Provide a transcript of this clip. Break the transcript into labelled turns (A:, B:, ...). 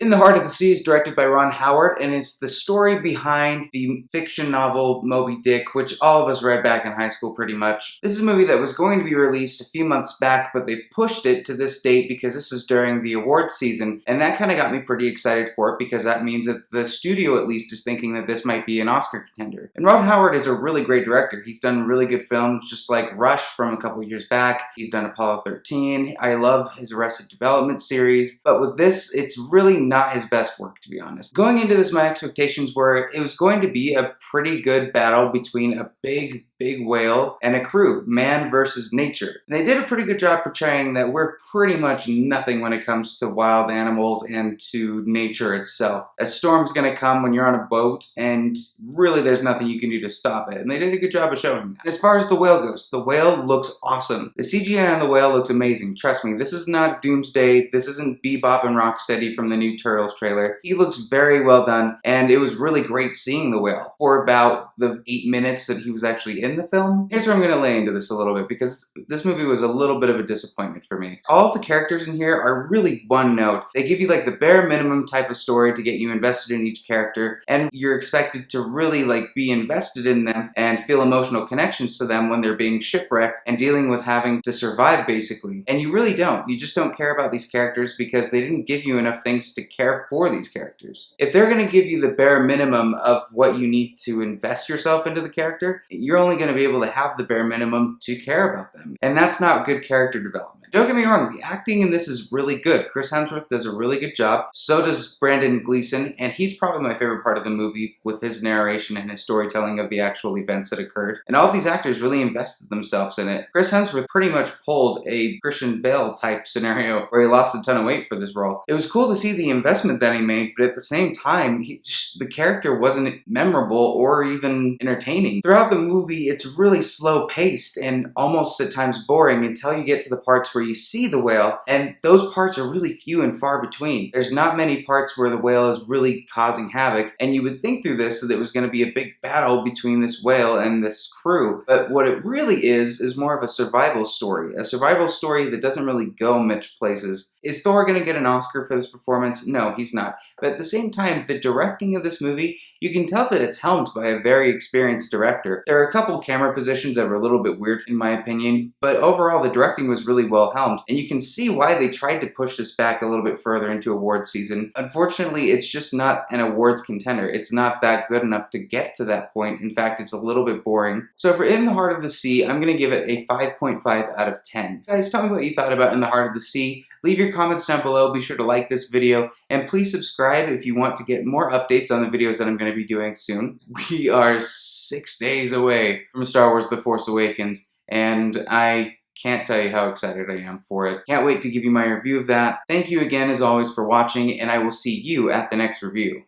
A: In the Heart of the Sea is directed by Ron Howard and is the story behind the fiction novel Moby Dick, which all of us read back in high school pretty much. This is a movie that was going to be released a few months back, but they pushed it to this date because this is during the awards season, and that kind of got me pretty excited for it because that means that the studio at least is thinking that this might be an Oscar contender. And Ron Howard is a really great director. He's done really good films just like Rush from a couple years back. He's done Apollo 13. I love his Arrested Development series, but with this, it's really not his best work, to be honest. Going into this, my expectations were it was going to be a pretty good battle between a big whale and a crew, man versus nature. And they did a pretty good job portraying that we're pretty much nothing when it comes to wild animals and to nature itself. A storm's gonna come when you're on a boat, and really there's nothing you can do to stop it. And they did a good job of showing that. As far as the whale goes, the whale looks awesome. The CGI on the whale looks amazing. Trust me, this is not Doomsday. This isn't Bebop and Rocksteady from the new Turtles trailer. He looks very well done, and it was really great seeing the whale for about the 8 minutes that he was actually in the film. Here's where I'm going to lay into this a little bit because this movie was a little bit of a disappointment for me. All of the characters in here are really one note. They give you like the bare minimum type of story to get you invested in each character, and you're expected to really like be invested in them and feel emotional connections to them when they're being shipwrecked and dealing with having to survive basically. And you really don't. You just don't care about these characters because they didn't give you enough things to care for these characters. If they're going to give you the bare minimum of what you need to invest yourself into the character, you're only going to be able to have the bare minimum to care about them. And that's not good character development. Don't get me wrong, the acting in this is really good. Chris Hemsworth does a really good job. So does Brandon Gleeson, and he's probably my favorite part of the movie with his narration and his storytelling of the actual events that occurred. And all of these actors really invested themselves in it. Chris Hemsworth pretty much pulled a Christian Bale type scenario where he lost a ton of weight for this role. It was cool to see the investment that he made, but at the same time, the character wasn't memorable or even entertaining. Throughout the movie, it's really slow paced and almost at times boring until you get to the parts where you see the whale, and those parts are really few and far between. There's not many parts where the whale is really causing havoc, and you would think through this that it was going to be a big battle between this whale and this crew, but what it really is more of a survival story that doesn't really go much places. Is Thor going to get an Oscar for this performance? No, he's not. But at the same time, the directing of this movie, you can tell that it's helmed by a very experienced director. There are a couple camera positions that were a little bit weird in my opinion, but overall the directing was really well helmed, and you can see why they tried to push this back a little bit further into awards season. Unfortunately, it's just not an awards contender. It's not that good enough to get to that point. In fact, it's a little bit boring. So for In the Heart of the Sea, I'm going to give it a 5.5 out of 10. Guys, tell me what you thought about In the Heart of the Sea. Leave your comments down below, be sure to like this video, and please subscribe if you want to get more updates on the videos that I'm going to be doing soon. We are 6 days away from Star Wars The Force Awakens, and I can't tell you how excited I am for it. Can't wait to give you my review of that. Thank you again as always for watching, and I will see you at the next review.